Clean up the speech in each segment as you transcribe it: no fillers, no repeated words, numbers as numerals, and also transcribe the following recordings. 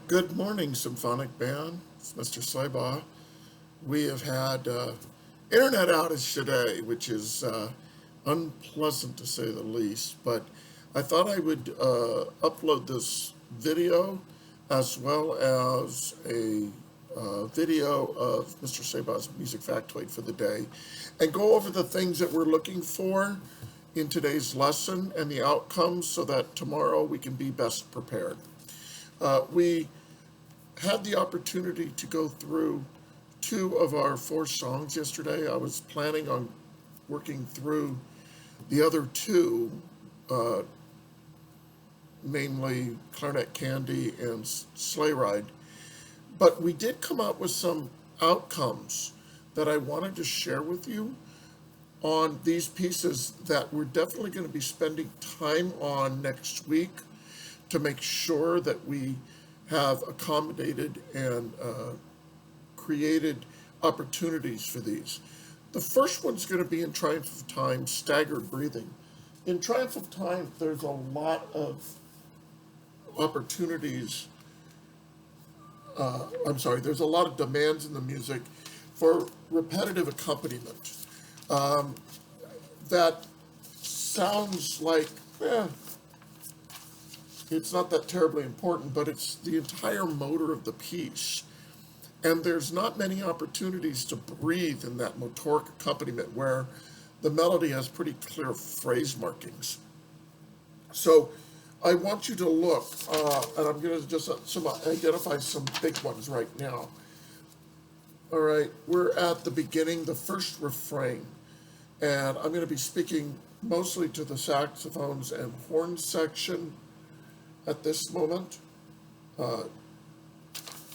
Good morning, Symphonic Band. It's Mr. Slaybaugh. We have had internet outage today, which is unpleasant to say the least. But I thought I would upload this video as well as a video of Mr. Saybaugh's music factoid for the day and go over the things that we're looking for in today's lesson and the outcomes so that tomorrow we can be best prepared. We had the opportunity to go through two of our four songs yesterday. I was planning on working through the other two, uh, namely Clarinet Candy and Sleigh Ride, but we did come up with some outcomes that I wanted to share with you on these pieces that we're definitely going to be spending time on next week to make sure that we have accommodated and created opportunities for these. The first one's going to be in Triumph of Time, staggered breathing. In Triumph of Time, there's a lot of opportunities. There's a lot of demands in the music for repetitive accompaniment. Um, that sounds like, it's not that terribly important, but it's the entire motor of the piece. And there's not many opportunities to breathe in that motoric accompaniment where the melody has pretty clear phrase markings. So I want you to look, and I'm going to just identify some big ones right now. All right, we're at the beginning, the first refrain, and I'm going to be speaking mostly to the saxophones and horns section at this moment. Uh,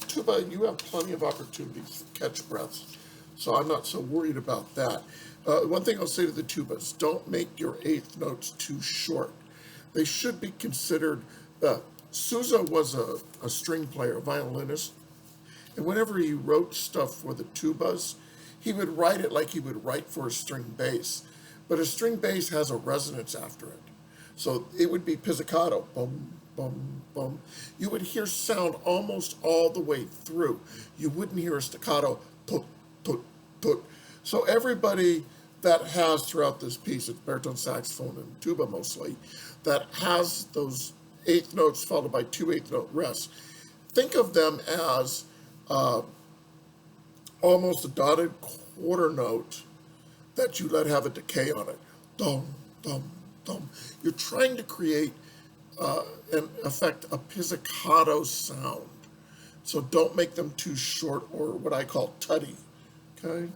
Tuba, you have plenty of opportunities to catch breaths, so I'm not so worried about that. One thing I'll say to the tubas, don't make your eighth notes too short. They should be considered, Sousa was a string player, a violinist, and whenever he wrote stuff for the tubas, he would write it like he would write for a string bass. But a string bass has a resonance after it. So it would be pizzicato, boom, boom, boom. You would hear sound almost all the way through. You wouldn't hear a staccato, tut, tut, tut. So everybody that has throughout this piece, it's baritone saxophone and tuba mostly, that has those eighth notes followed by two eighth note rests. Think of them as uh, almost a dotted quarter note that you let have a decay on it. Dum, dum, dum. You're trying to create and affect a pizzicato sound. So don't make them too short or what I call tutty. Okay?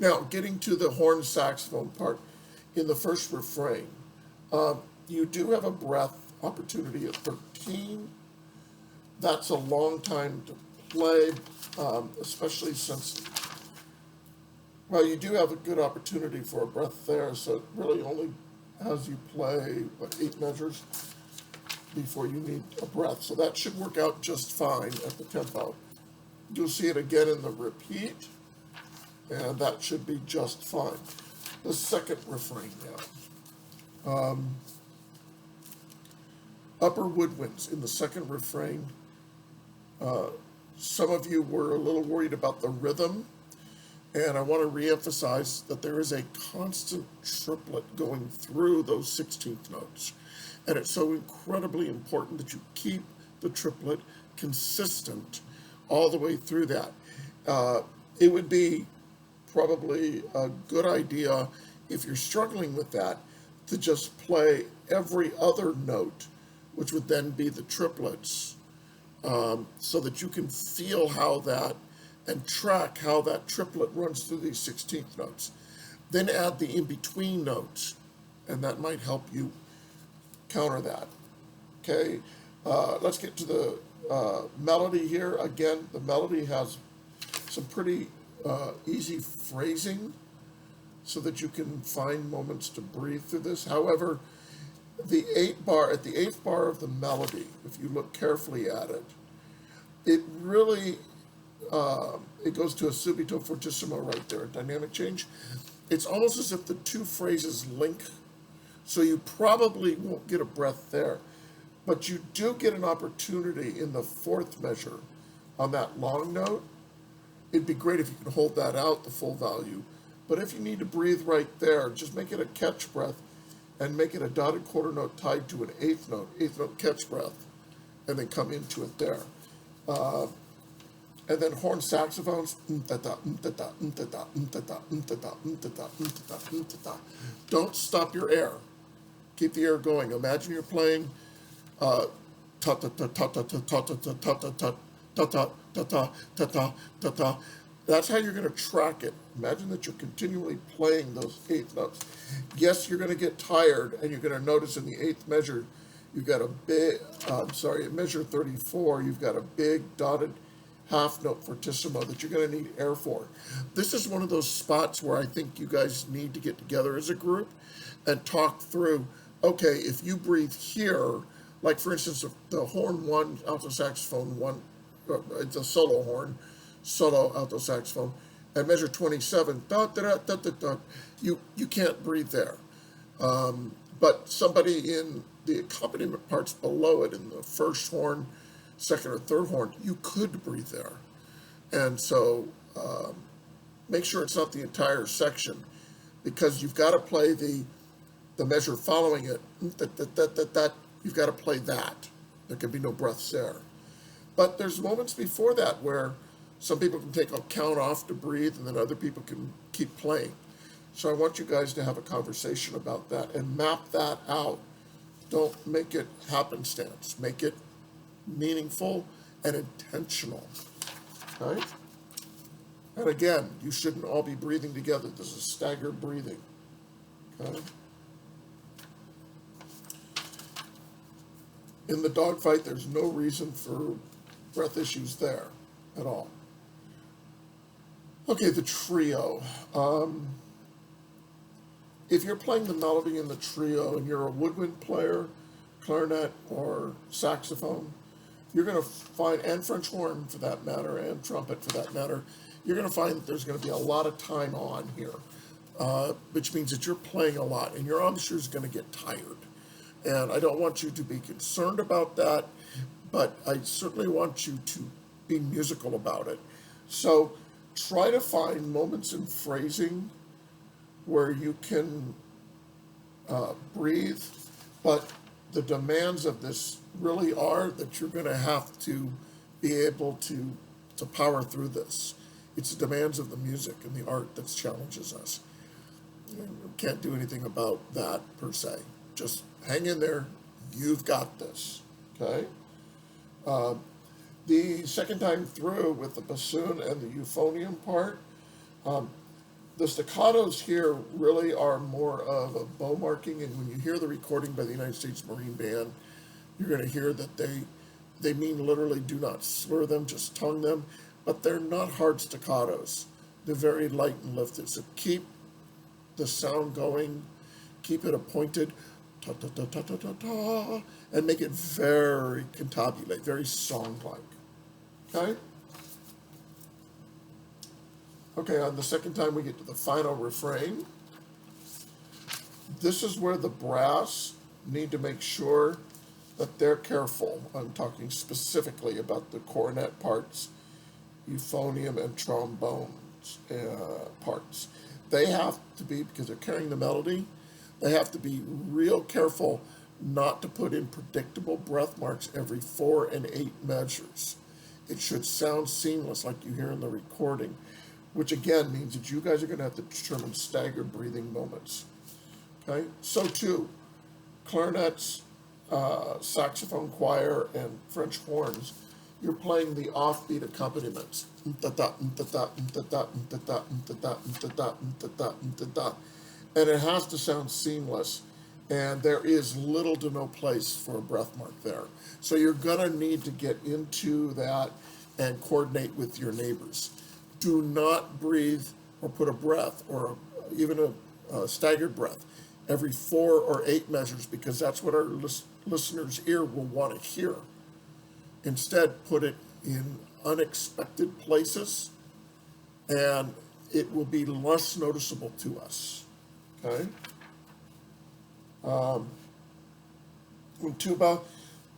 Now, getting to the horn saxophone part in the first refrain, you do have a breath opportunity at 13. That's a long time to play, especially since, well, you do have a good opportunity for a breath there, so it really only has you play, what, 8 measures before you need a breath. So that should work out just fine at the tempo. You'll see it again in the repeat, and that should be just fine. The second refrain now. Upper woodwinds in the second refrain. Some of you were a little worried about the rhythm, and I want to reemphasize that there is a constant triplet going through those 16th notes. And it's so incredibly important that you keep the triplet consistent all the way through that. It would be probably a good idea, if you're struggling with that, to just play every other note, which would then be the triplets, so that you can feel how that and track how that triplet runs through these 16th notes. Then add the in-between notes, and that might help you counter that. Okay, let's get to the melody here. Again, the melody has some pretty easy phrasing so that you can find moments to breathe through this. However, at the eighth bar of the melody, if you look carefully at it, it really it goes to a subito fortissimo right there, a dynamic change. It's almost as if the two phrases link, so you probably won't get a breath there. But you do get an opportunity in the fourth measure on that long note. It'd be great if you can hold that out, the full value. But if you need to breathe right there, just make it a catch breath and make it a dotted quarter note tied to an eighth note catch breath, and then come into it there. And then horn saxophones. Don't stop your air. Keep the air going. Imagine you're playing ta ta ta ta ta ta ta ta ta ta ta ta ta ta ta ta ta ta. That's how you're going to track it. Imagine that you're continually playing those eighth notes. Yes, you're going to get tired, and you're going to notice in the eighth measure, you've got a big, in measure 34, you've got a big dotted half note fortissimo that you're going to need air for. This is one of those spots where I think you guys need to get together as a group and talk through, okay, if you breathe here, like for instance, the horn one, alto saxophone one, it's a solo horn, solo alto saxophone, at measure 27, da, da, da, da, da, you can't breathe there. But somebody in the accompaniment parts below it, in the first horn, second or third horn, you could breathe there. And so make sure it's not the entire section, because you've got to play the measure following it, you've got to play that. There can be no breaths there. But there's moments before that where some people can take a count off to breathe, and then other people can keep playing. So I want you guys to have a conversation about that and map that out. Don't make it happenstance. Make it meaningful and intentional. Okay? And again, you shouldn't all be breathing together. This is staggered breathing. Okay? In the dogfight, there's no reason for breath issues there at all. Okay, the trio. If you're playing the melody in the trio and you're a woodwind player, clarinet, or saxophone, you're going to find, and French horn for that matter, and trumpet for that matter, you're going to find that there's going to be a lot of time on here, which means that you're playing a lot, and your embouchure is going to get tired. And I don't want you to be concerned about that, but I certainly want you to be musical about it. So try to find moments in phrasing where you can breathe, but the demands of this really are that you're going to have to be able to power through this. It's the demands of the music and the art that challenges us. And we can't do anything about that per se. Just hang in there. You've got this. Okay? The second time through with the bassoon and the euphonium part, the staccatos here really are more of a bow marking, and when you hear the recording by the United States Marine Band, you're going to hear that they mean literally do not slur them, just tongue them, but they're not hard staccatos. They're very light and lifted. So keep the sound going, keep it appointed, ta ta ta ta ta ta ta, and make it very cantabulate, very song-like. Okay? Okay, on the second time we get to the final refrain. This is where the brass need to make sure that they're careful. I'm talking specifically about the cornet parts, euphonium and trombones parts. They have to be, because they're carrying the melody, they have to be real careful not to put in predictable breath marks every 4 and 8 measures. It should sound seamless like you hear in the recording, which again means that you guys are going to have to determine staggered breathing moments. Okay? So too, clarinets, saxophone, choir, and French horns, you're playing the offbeat accompaniments. And it has to sound seamless. And there is little to no place for a breath mark there. So you're going to need to get into that and coordinate with your neighbors. Do not breathe or put a breath or even a staggered breath every 4 or 8 measures, because that's what our listener's ear will want to hear. Instead, put it in unexpected places, and it will be less noticeable to us. Okay? In tuba,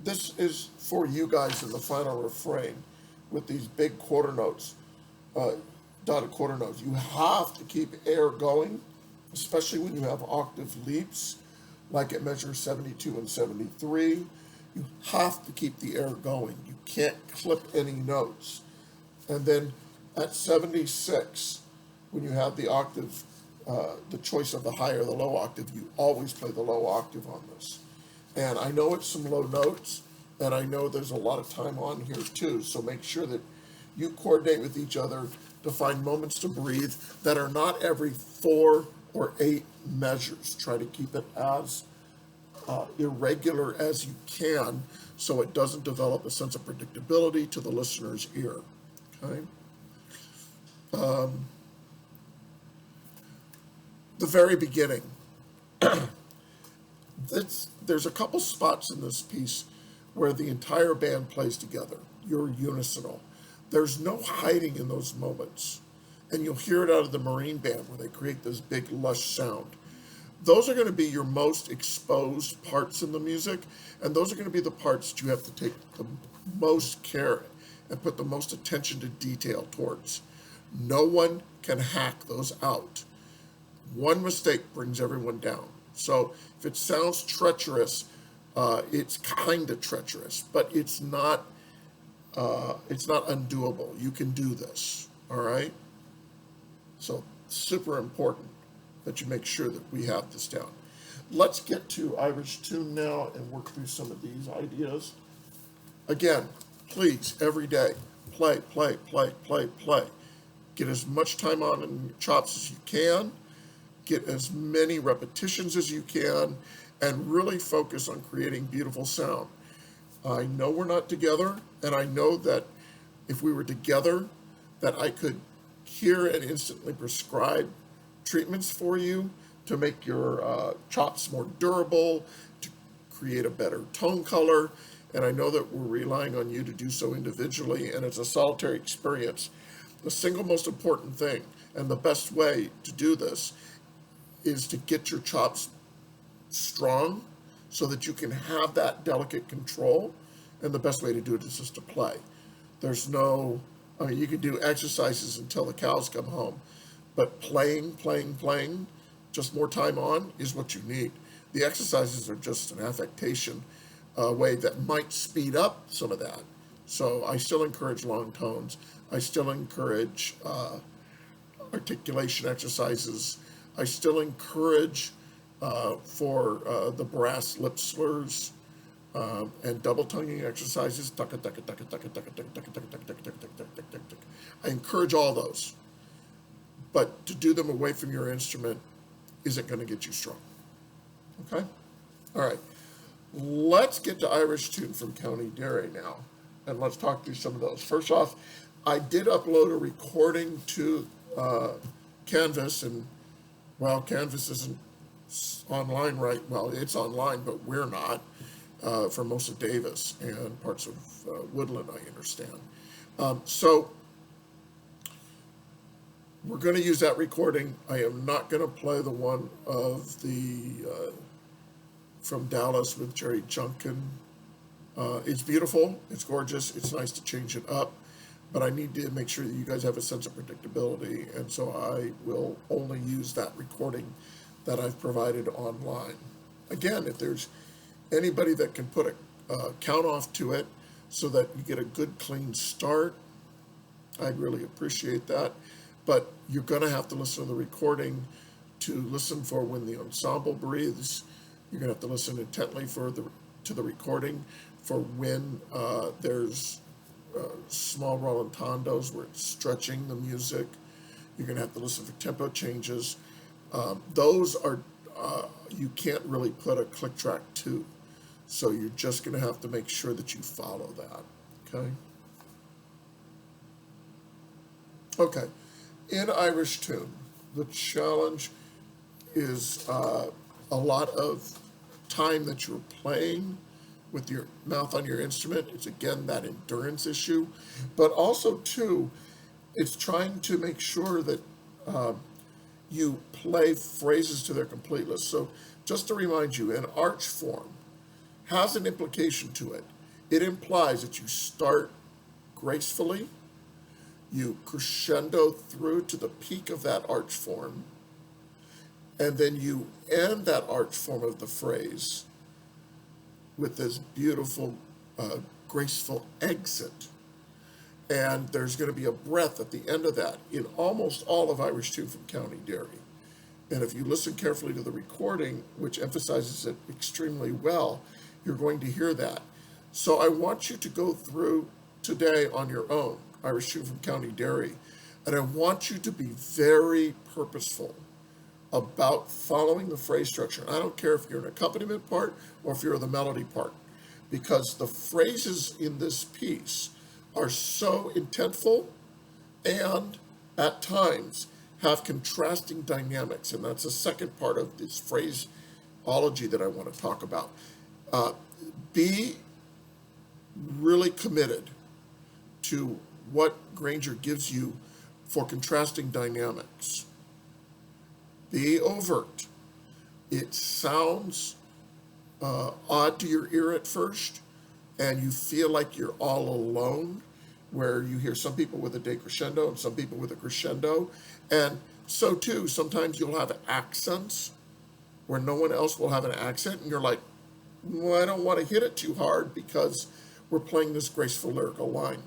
This is for you guys in the final refrain with these big quarter notes, uh, dotted quarter notes. You have to keep air going, especially when you have octave leaps, like at measure 72 and 73. You have to keep the air going. You can't clip any notes. And then at 76, when you have the octave, the choice of the high or the low octave, you always play the low octave on this. And I know it's some low notes, and I know there's a lot of time on here too, so make sure that you coordinate with each other to find moments to breathe that are not every 4 or 8 measures. Try to keep it as irregular as you can so it doesn't develop a sense of predictability to the listener's ear. Okay? The very beginning. There's a couple spots in this piece where the entire band plays together. You're unisonal. There's no hiding in those moments. And you'll hear it out of the Marine Band where they create this big lush sound. Those are going to be your most exposed parts in the music, and those are going to be the parts that you have to take the most care and put the most attention to detail towards. No one can hack those out. One mistake brings everyone down. So if it sounds treacherous, it's kind of treacherous, but it's not undoable. You can do this, all right? So super important that you make sure that we have this down. Let's get to Irish tune now and work through some of these ideas. Again, please, every day, play, play, play, play, play. Get as much time on in your chops as you can. Get as many repetitions as you can, and really focus on creating beautiful sound. I know we're not together, and I know that if we were together, that I could hear and instantly prescribe treatments for you to make your chops more durable, to create a better tone color, and I know that we're relying on you to do so individually, and it's a solitary experience. The single most important thing, and the best way to do this, is to get your chops strong so that you can have that delicate control, and the best way to do it is just to play. There's no, I mean, you can do exercises until the cows come home, but playing, just more time on is what you need. The exercises are just an affectation way that might speed up some of that. So I still encourage long tones. I still encourage articulation exercises. I still encourage for the brass lip slurs and double tonguing exercises. I encourage all those, but to do them away from your instrument isn't going to get you strong. Okay? All right. Let's get to Irish Tune from County Derry now, and let's talk through some of those. First off, I did upload a recording to Canvas, and well, Canvas isn't online right. Well, it's online, but we're not for most of Davis and parts of Woodland, I understand. So we're going to use that recording. I am not going to play the one of the from Dallas with Jerry Junkin. It's beautiful, it's gorgeous, it's nice to change it up, but I need to make sure that you guys have a sense of predictability, and so I will only use that recording that I've provided online. Again, if there's anybody that can put a count off to it so that you get a good clean start, I'd really appreciate that. But you're going to have to listen to the recording to listen for when the ensemble breathes. You're going to have to listen intently to the recording for when there's small rallentandos where it's stretching the music. You're going to have to listen for tempo changes. Those are, you can't really put a click track to. So you're just going to have to make sure that you follow that. Okay? Okay. In Irish Tune, the challenge is a lot of time that you're playing with your mouth on your instrument. It's again that endurance issue, but also too, it's trying to make sure that you play phrases to their completeness. So just to remind you, in arch form, has an implication to it. It implies that you start gracefully, you crescendo through to the peak of that arch form, and then you end that arch form of the phrase with this beautiful, graceful exit. And there's going to be a breath at the end of that in almost all of Irish Tune from County Derry. And if you listen carefully to the recording, which emphasizes it extremely well, you're going to hear that. So I want you to go through today on your own, Irish Tune from County Derry, and I want you to be very purposeful about following the phrase structure. I don't care if you're an accompaniment part or if you're the melody part, because the phrases in this piece are so intentful and at times have contrasting dynamics, and that's the second part of this phraseology that I want to talk about. Be really committed to what Granger gives you for contrasting dynamics. Be overt. It sounds odd to your ear at first, and you feel like you're all alone, where you hear some people with a decrescendo and some people with a crescendo. And so too, sometimes you'll have accents where no one else will have an accent, and you're like, well, I don't want to hit it too hard because we're playing this graceful lyrical line.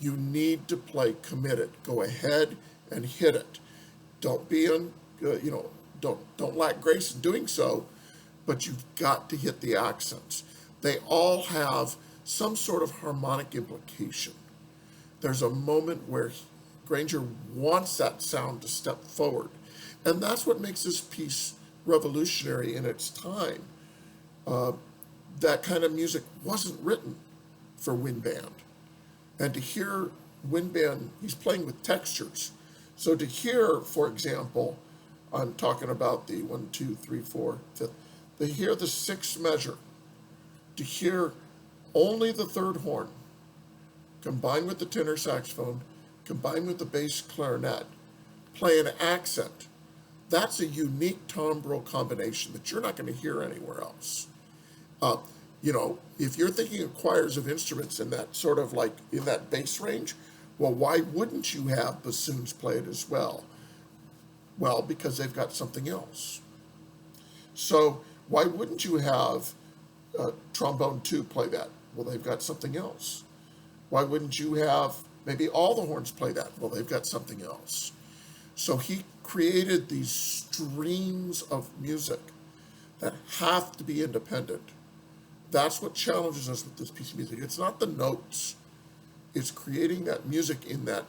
You need to play committed. Go ahead and hit it. Don't be don't lack grace in doing so, but you've got to hit the accents. They all have some sort of harmonic implication. There's a moment where Granger wants that sound to step forward. And that's what makes this piece revolutionary in its time. That kind of music wasn't written for wind band. And to hear wind band, he's playing with textures. So to hear, for example, I'm talking about the 1, 2, 3, 4, 5th, to hear the sixth measure, to hear only the third horn, combined with the tenor saxophone, combined with the bass clarinet, play an accent. That's a unique timbre combination that you're not going to hear anywhere else. If you're thinking of choirs of instruments in that sort of like in that bass range, well, why wouldn't you have bassoons play it as well? Well, because they've got something else. So why wouldn't you have trombone 2 play that? Well, they've got something else. Why wouldn't you have maybe all the horns play that? Well, they've got something else. So he created these streams of music that have to be independent. That's what challenges us with this piece of music. It's not the notes. It's creating that music in that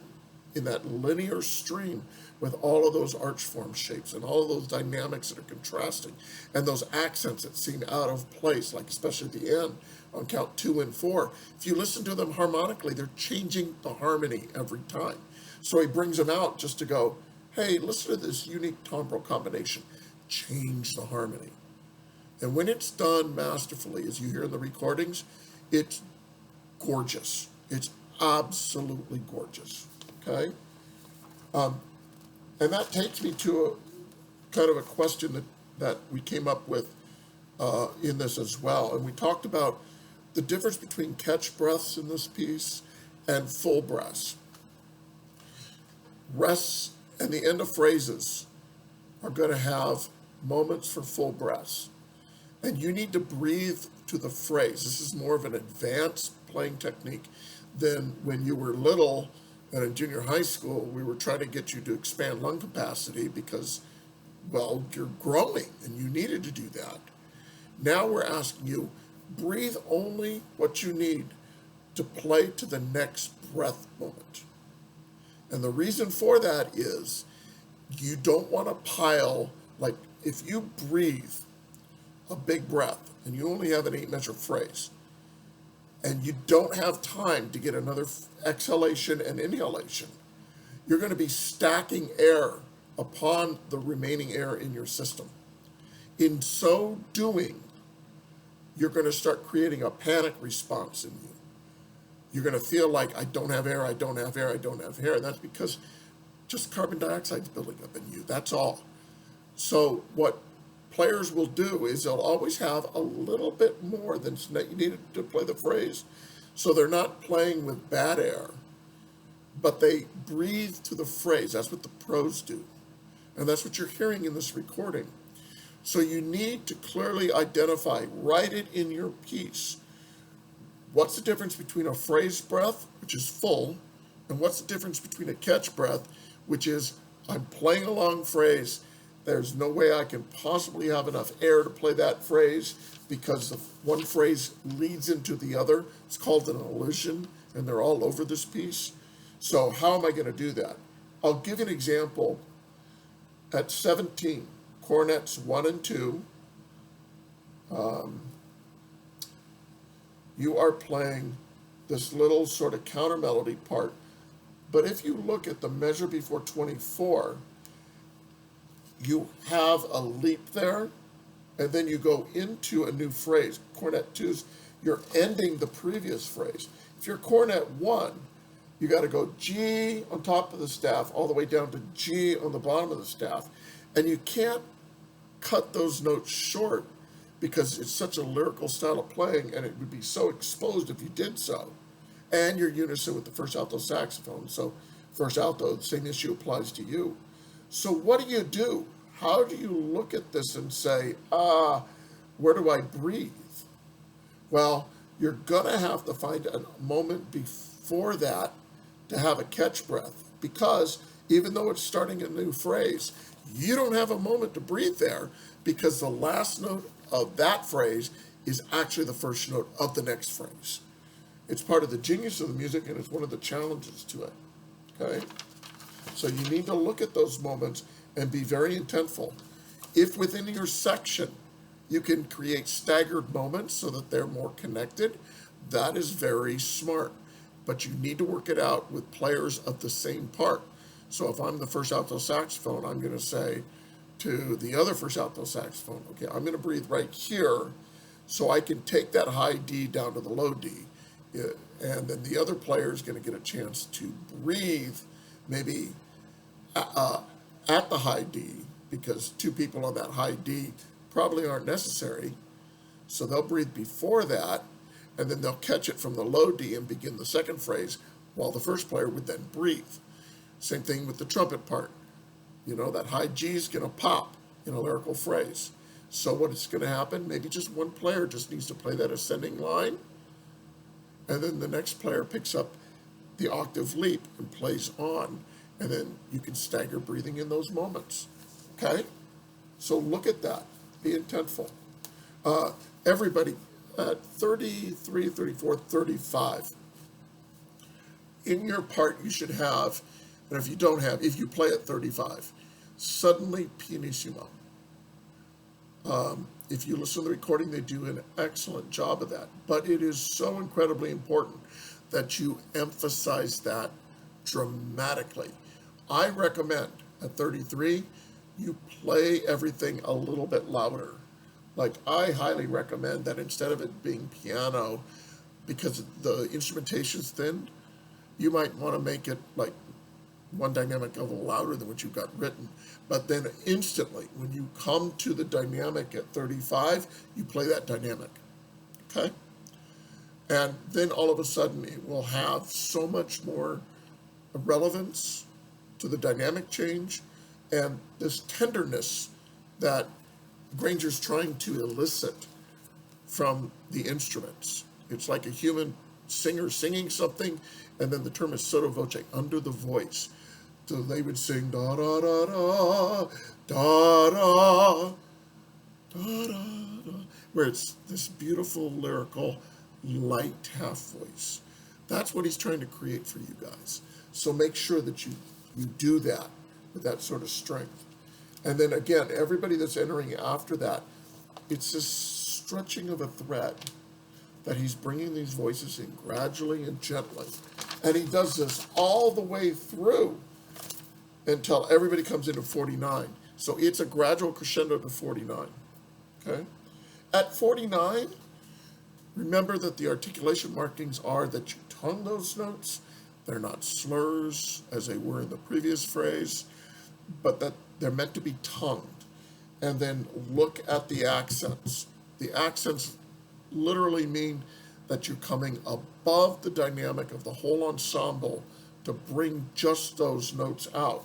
linear stream with all of those arch form shapes and all of those dynamics that are contrasting and those accents that seem out of place, like especially at the end on count 2 and 4. If you listen to them harmonically, they're changing the harmony every time. So he brings them out just to go, hey, listen to this unique timbre combination. Change the harmony. And when it's done masterfully, as you hear in the recordings, it's gorgeous. It's absolutely gorgeous, okay? And that takes me to a kind of a question that we came up with in this as well. And we talked about the difference between catch breaths in this piece and full breaths. Rests and the end of phrases are going to have moments for full breaths. And you need to breathe to the phrase. This is more of an advanced playing technique than when you were little and in junior high school, we were trying to get you to expand lung capacity because, well, you're growing and you needed to do that. Now we're asking you, breathe only what you need to play to the next breath moment. And the reason for that is you don't want to pile, like if you breathe a big breath and you only have an 8-measure phrase and you don't have time to get another exhalation and inhalation, you're going to be stacking air upon the remaining air in your system. In so doing, you're going to start creating a panic response in you. You're going to feel like, I don't have air, I don't have air, I don't have air. And that's because just carbon dioxide's building up in you. That's all. So what players will do is they'll always have a little bit more than you needed to play the phrase. So they're not playing with bad air, but they breathe to the phrase. That's what the pros do. And that's what you're hearing in this recording. So you need to clearly identify, write it in your piece. What's the difference between a phrase breath, which is full, and what's the difference between a catch breath, which is I'm playing a long phrase. There's no way I can possibly have enough air to play that phrase because the one phrase leads into the other. It's called an illusion, and they're all over this piece. So how am I going to do that? I'll give you an example. At 17, cornets 1 and 2, you are playing this little sort of counter melody part. But if you look at the measure before 24, you have a leap there, and then you go into a new phrase. Cornet 2s, you're ending the previous phrase. If you're cornet 1, you got to go G on top of the staff all the way down to G on the bottom of the staff. And you can't cut those notes short because it's such a lyrical style of playing, and it would be so exposed if you did so. And you're unison with the first alto saxophone. So first alto, the same issue applies to you. So what do? How do you look at this and say, where do I breathe? Well, you're going to have to find a moment before that to have a catch breath, because even though it's starting a new phrase, you don't have a moment to breathe there because the last note of that phrase is actually the first note of the next phrase. It's part of the genius of the music, and it's one of the challenges to it, okay? So you need to look at those moments and be very intentful. If within your section you can create staggered moments so that they're more connected, that is very smart. But you need to work it out with players of the same part. So if I'm the first alto saxophone, I'm going to say to the other first alto saxophone, okay, I'm going to breathe right here so I can take that high D down to the low D. And then the other player is going to get a chance to breathe maybe at the high D, because two people on that high D probably aren't necessary. So they'll breathe before that, and then they'll catch it from the low D and begin the second phrase, while the first player would then breathe. Same thing with the trumpet part. You know, that high G is going to pop in a lyrical phrase. So what's going to happen? Maybe just one player just needs to play that ascending line, and then the next player picks up the octave leap and plays on, and then you can stagger breathing in those moments, okay? So look at that. Be intentful. Everybody at 33, 34, 35, in your part you should have, and if you don't have, if you play at 35, suddenly pianissimo. If you listen to the recording, they do an excellent job of that. But it is so incredibly important that you emphasize that dramatically. I recommend at 33, you play everything a little bit louder. Like, I highly recommend that instead of it being piano, because the instrumentation's thin, you might want to make it like one dynamic a little louder than what you've got written. But then instantly, when you come to the dynamic at 35, you play that dynamic, okay? And then all of a sudden, it will have so much more relevance to the dynamic change and this tenderness that Granger's trying to elicit from the instruments. It's like a human singer singing something, and then the term is sotto voce, under the voice. So they would sing da da da da da da da da da, where it's this beautiful lyrical light half voice. That's what he's trying to create for you guys. So make sure that you do that with that sort of strength. And then again, everybody that's entering after that, it's this stretching of a thread that he's bringing these voices in gradually and gently. And he does this all the way through until everybody comes into 49. So it's a gradual crescendo to 49, okay? At 49, remember that the articulation markings are that you tongue those notes. They're not slurs, as they were in the previous phrase, but that they're meant to be tongued. and then look at the accents. The accents literally mean that you're coming above the dynamic of the whole ensemble to bring just those notes out.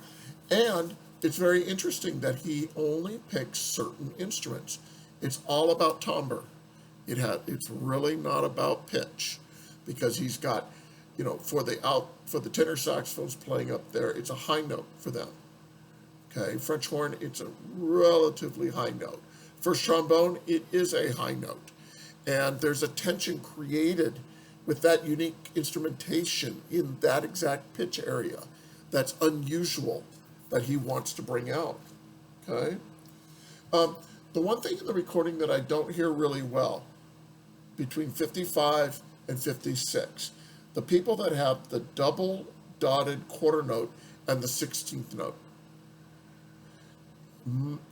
And it's very interesting that he only picks certain instruments. It's all about timbre. It's really not about pitch, because he's got, for the tenor saxophones playing up there, it's a high note for them. Okay, French horn, it's a relatively high note. First trombone, it is a high note. And there's a tension created with that unique instrumentation in that exact pitch area that's unusual that he wants to bring out. Okay? The one thing in the recording that I don't hear really well, between 55 and 56, the people that have the double dotted quarter note and the 16th note.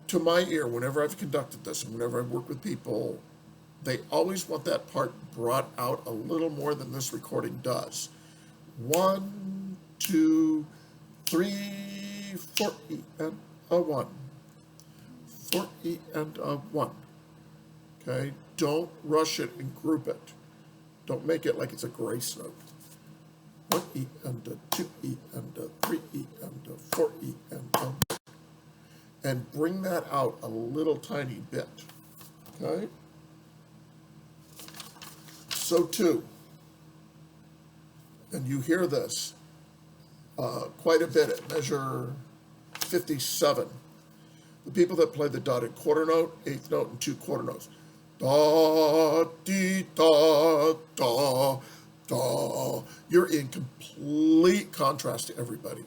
To my ear, whenever I've conducted this and whenever I work with people, they always want that part brought out a little more than this recording does. 1, 2, 3, 4 E and a 1. 4 E and a 1. Okay? Don't rush it and group it. Don't make it like it's a grace note. 1 E and a 2 E and a 3 E and a 4 E and a 1. And bring that out a little tiny bit. Okay? So too, and you hear this quite a bit at measure 57. The people that play the dotted quarter note, eighth note, and 2 quarter notes. Da, dee, da, da, da. You're in complete contrast to everybody.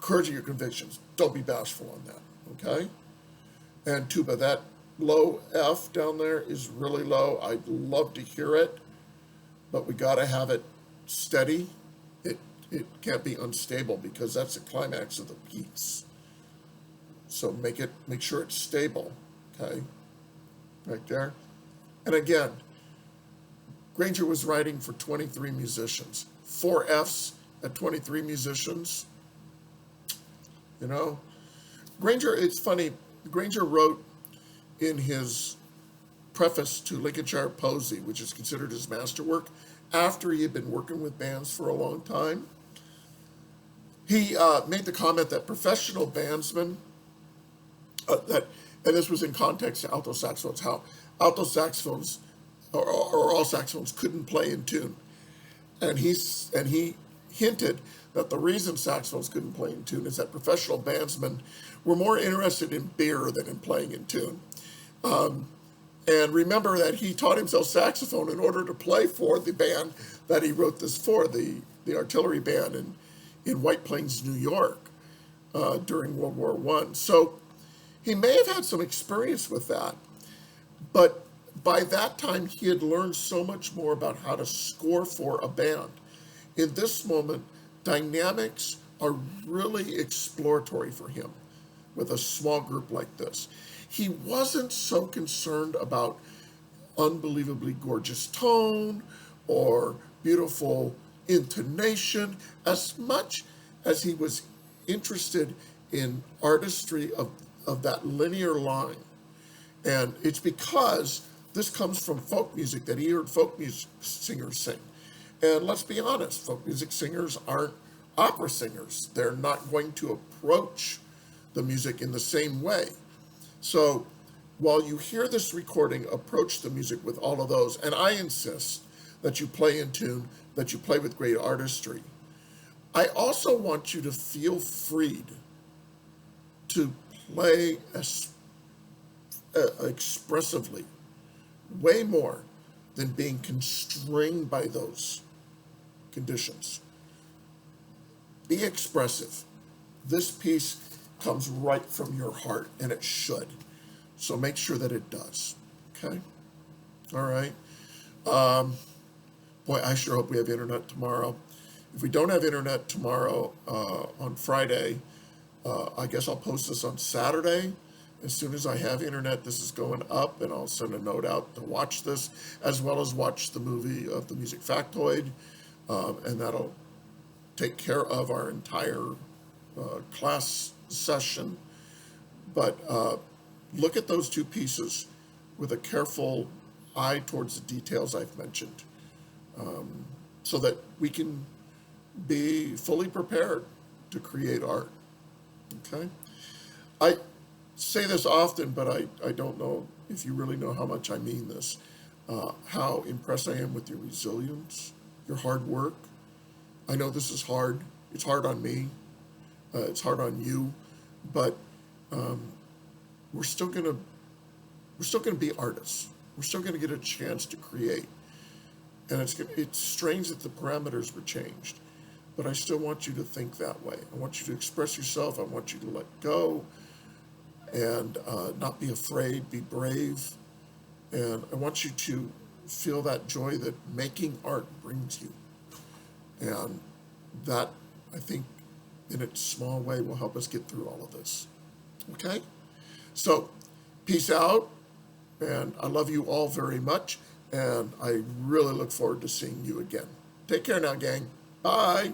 Courage of your convictions. Don't be bashful on that, okay? And tuba, that low F down there is really low. I'd love to hear it, but we got to have it steady. It can't be unstable, because that's the climax of the piece. So make sure it's stable, okay? Right there. And again, Granger was writing for 23 musicians. 4 Fs at 23 musicians. Granger, it's funny, Granger wrote in his preface to Lincolnshire Posy, which is considered his masterwork, after he had been working with bands for a long time. He made the comment that professional bandsmen, and this was in context to alto saxophones, how alto saxophones or all saxophones couldn't play in tune. And he hinted that the reason saxophones couldn't play in tune is that professional bandsmen were more interested in beer than in playing in tune. And remember that he taught himself saxophone in order to play for the band that he wrote this for, the artillery band in White Plains, New York, during World War I. So he may have had some experience with that, but by that time he had learned so much more about how to score for a band. In this moment, dynamics are really exploratory for him with a small group like this. He wasn't so concerned about unbelievably gorgeous tone or beautiful intonation as much as he was interested in artistry of that linear line. And it's because this comes from folk music that he heard folk music singers sing. And let's be honest, folk music singers aren't opera singers. They're not going to approach the music in the same way. So while you hear this recording, approach the music with all of those. And I insist that you play in tune, that you play with great artistry. I also want you to feel freed to play expressively, way more than being constrained by those conditions. Be expressive. This piece comes right from your heart, and it should. So make sure that it does. Okay? All right. Boy, I sure hope we have internet tomorrow. If we don't have internet tomorrow on Friday, I guess I'll post this on Saturday. As soon as I have internet, this is going up, and I'll send a note out to watch this, as well as watch the movie of the Music Factoid, and that'll take care of our entire class session. But look at those two pieces with a careful eye towards the details I've mentioned, so that we can be fully prepared to create art. Okay? I say this often, but I don't know if you really know how much I mean this. How impressed I am with your resilience, your hard work. I know this is hard. It's hard on me. It's hard on you, but we're still gonna be artists. We're still gonna get a chance to create, and it's strange that the parameters were changed, but I still want you to think that way. I want you to express yourself. I want you to let go, and not be afraid. Be brave, and I want you to feel that joy that making art brings you, and that, I think, in its small way, will help us get through all of this. Okay? So, peace out, and I love you all very much, and I really look forward to seeing you again. Take care now, gang. Bye.